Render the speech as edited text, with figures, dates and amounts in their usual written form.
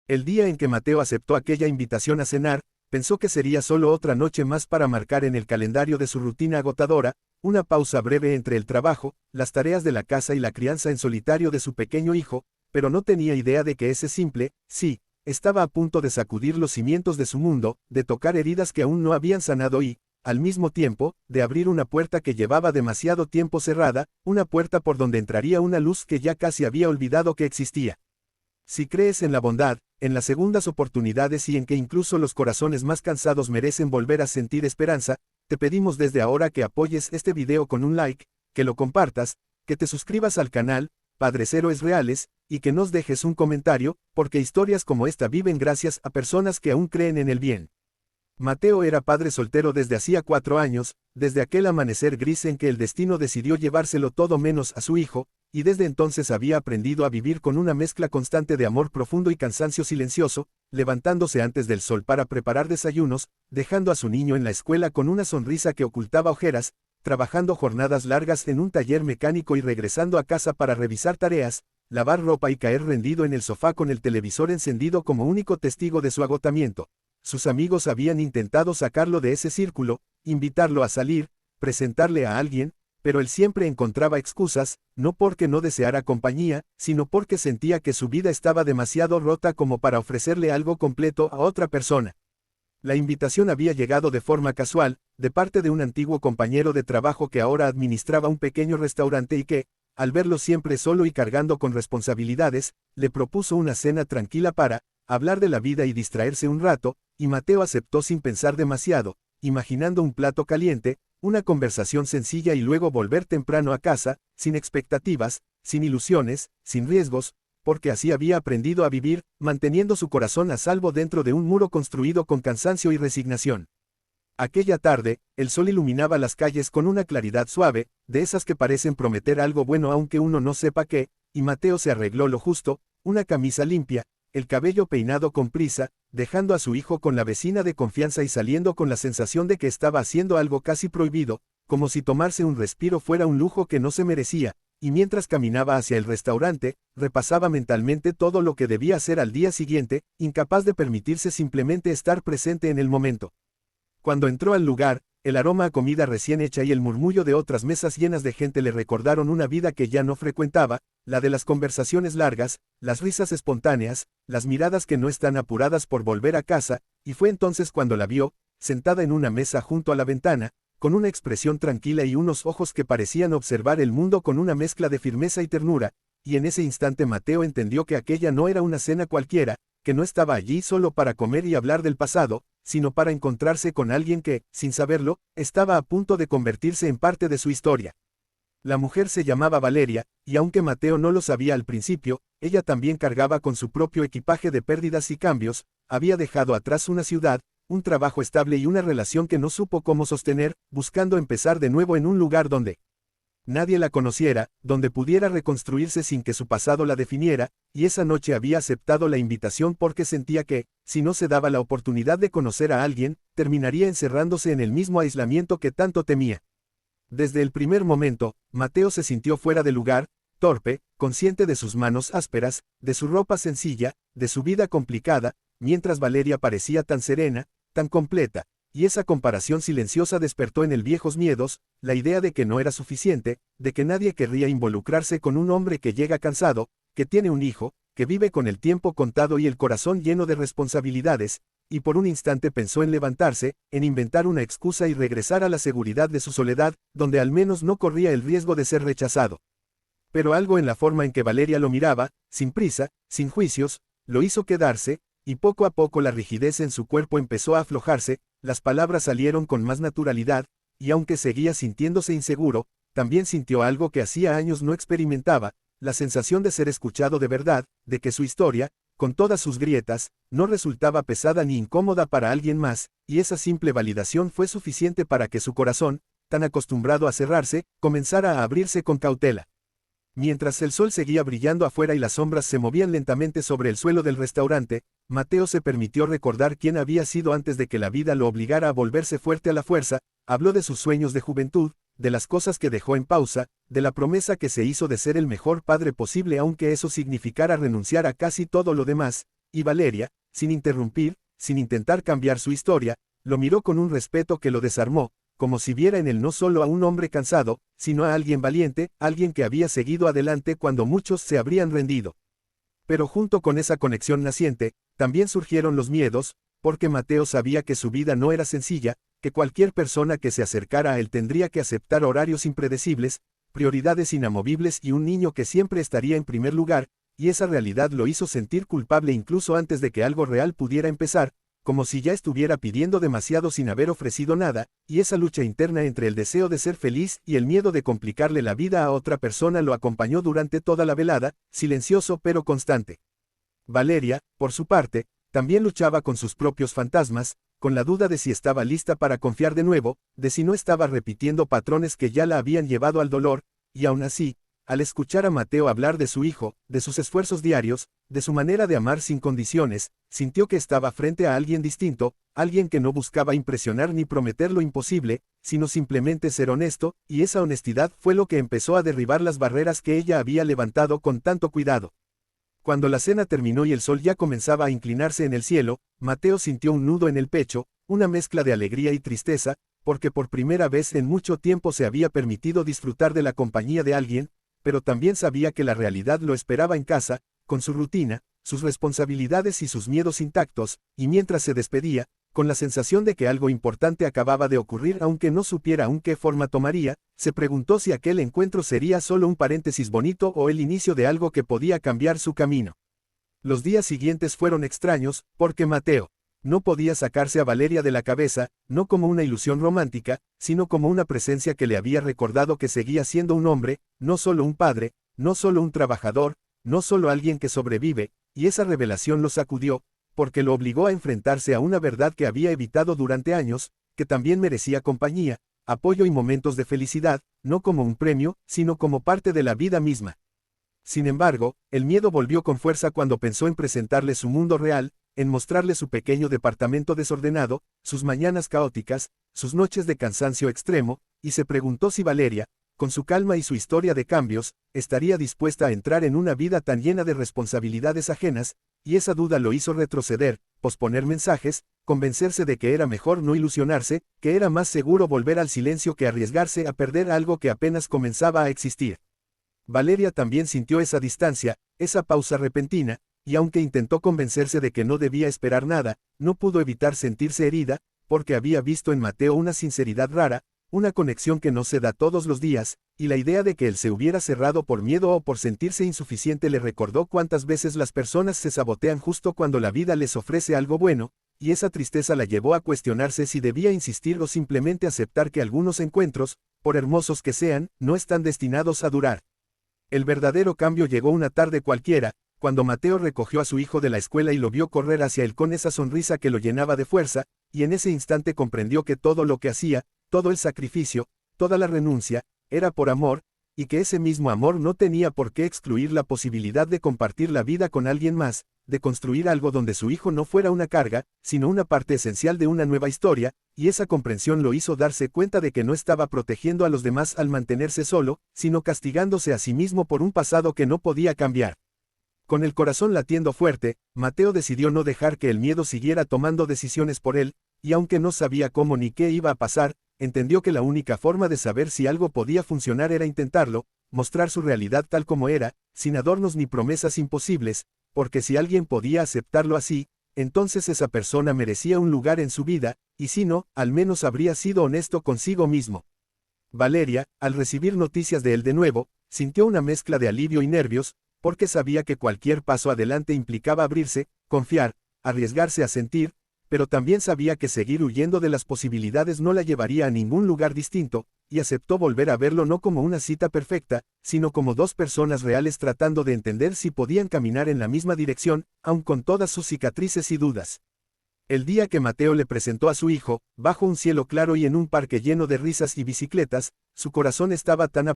El día en que Mateo aceptó aquella invitación a cenar, pensó que sería solo otra noche más para marcar en el calendario de su rutina agotadora, una pausa breve entre el trabajo, las tareas de la casa y la crianza en solitario de su pequeño hijo, pero no tenía idea de que ese simple, sí, estaba a punto de sacudir los cimientos de su mundo, de tocar heridas que aún no habían sanado y, al mismo tiempo, de abrir una puerta que llevaba demasiado tiempo cerrada, una puerta por donde entraría una luz que ya casi había olvidado que existía. Si crees en la bondad, en las segundas oportunidades y en que incluso los corazones más cansados merecen volver a sentir esperanza, te pedimos desde ahora que apoyes este video con un like, que lo compartas, que te suscribas al canal, Padres Héroes Reales, y que nos dejes un comentario, porque historias como esta viven gracias a personas que aún creen en el bien. Mateo era padre soltero desde hacía 4 años, desde aquel amanecer gris en que el destino decidió llevárselo todo menos a su hijo, y desde entonces había aprendido a vivir con una mezcla constante de amor profundo y cansancio silencioso, levantándose antes del sol para preparar desayunos, dejando a su niño en la escuela con una sonrisa que ocultaba ojeras, trabajando jornadas largas en un taller mecánico y regresando a casa para revisar tareas, lavar ropa y caer rendido en el sofá con el televisor encendido como único testigo de su agotamiento. Sus amigos habían intentado sacarlo de ese círculo, invitarlo a salir, presentarle a alguien, pero él siempre encontraba excusas, no porque no deseara compañía, sino porque sentía que su vida estaba demasiado rota como para ofrecerle algo completo a otra persona. La invitación había llegado de forma casual, de parte de un antiguo compañero de trabajo que ahora administraba un pequeño restaurante y que, al verlo siempre solo y cargando con responsabilidades, le propuso una cena tranquila para hablar de la vida y distraerse un rato, y Mateo aceptó sin pensar demasiado, imaginando un plato caliente, una conversación sencilla y luego volver temprano a casa, sin expectativas, sin ilusiones, sin riesgos, porque así había aprendido a vivir, manteniendo su corazón a salvo dentro de un muro construido con cansancio y resignación. Aquella tarde, el sol iluminaba las calles con una claridad suave, de esas que parecen prometer algo bueno aunque uno no sepa qué, y Mateo se arregló lo justo, una camisa limpia, el cabello peinado con prisa, dejando a su hijo con la vecina de confianza y saliendo con la sensación de que estaba haciendo algo casi prohibido, como si tomarse un respiro fuera un lujo que no se merecía, y mientras caminaba hacia el restaurante, repasaba mentalmente todo lo que debía hacer al día siguiente, incapaz de permitirse simplemente estar presente en el momento. Cuando entró al lugar, el aroma a comida recién hecha y el murmullo de otras mesas llenas de gente le recordaron una vida que ya no frecuentaba, la de las conversaciones largas, las risas espontáneas, las miradas que no están apuradas por volver a casa, y fue entonces cuando la vio, sentada en una mesa junto a la ventana, con una expresión tranquila y unos ojos que parecían observar el mundo con una mezcla de firmeza y ternura, y en ese instante Mateo entendió que aquella no era una cena cualquiera, que no estaba allí solo para comer y hablar del pasado, sino para encontrarse con alguien que, sin saberlo, estaba a punto de convertirse en parte de su historia. La mujer se llamaba Valeria, y aunque Mateo no lo sabía al principio, ella también cargaba con su propio equipaje de pérdidas y cambios, había dejado atrás una ciudad, un trabajo estable y una relación que no supo cómo sostener, buscando empezar de nuevo en un lugar donde nadie la conociera, donde pudiera reconstruirse sin que su pasado la definiera, y esa noche había aceptado la invitación porque sentía que, si no se daba la oportunidad de conocer a alguien, terminaría encerrándose en el mismo aislamiento que tanto temía. Desde el primer momento, Mateo se sintió fuera de lugar, torpe, consciente de sus manos ásperas, de su ropa sencilla, de su vida complicada, mientras Valeria parecía tan serena, tan completa, y esa comparación silenciosa despertó en él viejos miedos, la idea de que no era suficiente, de que nadie querría involucrarse con un hombre que llega cansado, que tiene un hijo, que vive con el tiempo contado y el corazón lleno de responsabilidades, y por un instante pensó en levantarse, en inventar una excusa y regresar a la seguridad de su soledad, donde al menos no corría el riesgo de ser rechazado. Pero algo en la forma en que Valeria lo miraba, sin prisa, sin juicios, lo hizo quedarse, y poco a poco la rigidez en su cuerpo empezó a aflojarse, las palabras salieron con más naturalidad, y aunque seguía sintiéndose inseguro, también sintió algo que hacía años no experimentaba, la sensación de ser escuchado de verdad, de que su historia, con todas sus grietas, no resultaba pesada ni incómoda para alguien más, y esa simple validación fue suficiente para que su corazón, tan acostumbrado a cerrarse, comenzara a abrirse con cautela. Mientras el sol seguía brillando afuera y las sombras se movían lentamente sobre el suelo del restaurante, Mateo se permitió recordar quién había sido antes de que la vida lo obligara a volverse fuerte a la fuerza, habló de sus sueños de juventud, de las cosas que dejó en pausa, de la promesa que se hizo de ser el mejor padre posible aunque eso significara renunciar a casi todo lo demás, y Valeria, sin interrumpir, sin intentar cambiar su historia, lo miró con un respeto que lo desarmó, como si viera en él no solo a un hombre cansado, sino a alguien valiente, alguien que había seguido adelante cuando muchos se habrían rendido. Pero junto con esa conexión naciente, también surgieron los miedos, porque Mateo sabía que su vida no era sencilla, que cualquier persona que se acercara a él tendría que aceptar horarios impredecibles, prioridades inamovibles y un niño que siempre estaría en primer lugar, y esa realidad lo hizo sentir culpable incluso antes de que algo real pudiera empezar, como si ya estuviera pidiendo demasiado sin haber ofrecido nada, y esa lucha interna entre el deseo de ser feliz y el miedo de complicarle la vida a otra persona lo acompañó durante toda la velada, silencioso pero constante. Valeria, por su parte, también luchaba con sus propios fantasmas, con la duda de si estaba lista para confiar de nuevo, de si no estaba repitiendo patrones que ya la habían llevado al dolor, y aún así, al escuchar a Mateo hablar de su hijo, de sus esfuerzos diarios, de su manera de amar sin condiciones, sintió que estaba frente a alguien distinto, alguien que no buscaba impresionar ni prometer lo imposible, sino simplemente ser honesto, y esa honestidad fue lo que empezó a derribar las barreras que ella había levantado con tanto cuidado. Cuando la cena terminó y el sol ya comenzaba a inclinarse en el cielo, Mateo sintió un nudo en el pecho, una mezcla de alegría y tristeza, porque por primera vez en mucho tiempo se había permitido disfrutar de la compañía de alguien, pero también sabía que la realidad lo esperaba en casa, con su rutina, sus responsabilidades y sus miedos intactos, y mientras se despedía, con la sensación de que algo importante acababa de ocurrir aunque no supiera aún qué forma tomaría, se preguntó si aquel encuentro sería solo un paréntesis bonito o el inicio de algo que podía cambiar su camino. Los días siguientes fueron extraños, porque Mateo no podía sacarse a Valeria de la cabeza, no como una ilusión romántica, sino como una presencia que le había recordado que seguía siendo un hombre, no solo un padre, no solo un trabajador, no solo alguien que sobrevive, y esa revelación lo sacudió, porque lo obligó a enfrentarse a una verdad que había evitado durante años, que también merecía compañía, apoyo y momentos de felicidad, no como un premio, sino como parte de la vida misma. Sin embargo, el miedo volvió con fuerza cuando pensó en presentarle su mundo real, en mostrarle su pequeño departamento desordenado, sus mañanas caóticas, sus noches de cansancio extremo, y se preguntó si Valeria, con su calma y su historia de cambios, estaría dispuesta a entrar en una vida tan llena de responsabilidades ajenas, y esa duda lo hizo retroceder, posponer mensajes, convencerse de que era mejor no ilusionarse, que era más seguro volver al silencio que arriesgarse a perder algo que apenas comenzaba a existir. Valeria también sintió esa distancia, esa pausa repentina, y aunque intentó convencerse de que no debía esperar nada, no pudo evitar sentirse herida, porque había visto en Mateo una sinceridad rara, una conexión que no se da todos los días, y la idea de que él se hubiera cerrado por miedo o por sentirse insuficiente le recordó cuántas veces las personas se sabotean justo cuando la vida les ofrece algo bueno, y esa tristeza la llevó a cuestionarse si debía insistir o simplemente aceptar que algunos encuentros, por hermosos que sean, no están destinados a durar. El verdadero cambio llegó una tarde cualquiera, cuando Mateo recogió a su hijo de la escuela y lo vio correr hacia él con esa sonrisa que lo llenaba de fuerza, y en ese instante comprendió que todo lo que hacía, todo el sacrificio, toda la renuncia, era por amor, y que ese mismo amor no tenía por qué excluir la posibilidad de compartir la vida con alguien más, de construir algo donde su hijo no fuera una carga, sino una parte esencial de una nueva historia, y esa comprensión lo hizo darse cuenta de que no estaba protegiendo a los demás al mantenerse solo, sino castigándose a sí mismo por un pasado que no podía cambiar. Con el corazón latiendo fuerte, Mateo decidió no dejar que el miedo siguiera tomando decisiones por él, y aunque no sabía cómo ni qué iba a pasar, entendió que la única forma de saber si algo podía funcionar era intentarlo, mostrar su realidad tal como era, sin adornos ni promesas imposibles, porque si alguien podía aceptarlo así, entonces esa persona merecía un lugar en su vida, y si no, al menos habría sido honesto consigo mismo. Valeria, al recibir noticias de él de nuevo, sintió una mezcla de alivio y nervios, porque sabía que cualquier paso adelante implicaba abrirse, confiar, arriesgarse a sentir, pero también sabía que seguir huyendo de las posibilidades no la llevaría a ningún lugar distinto, y aceptó volver a verlo no como una cita perfecta, sino como dos personas reales tratando de entender si podían caminar en la misma dirección, aun con todas sus cicatrices y dudas. El día que Mateo le presentó a su hijo, bajo un cielo claro y en un parque lleno de risas y bicicletas, su corazón estaba tan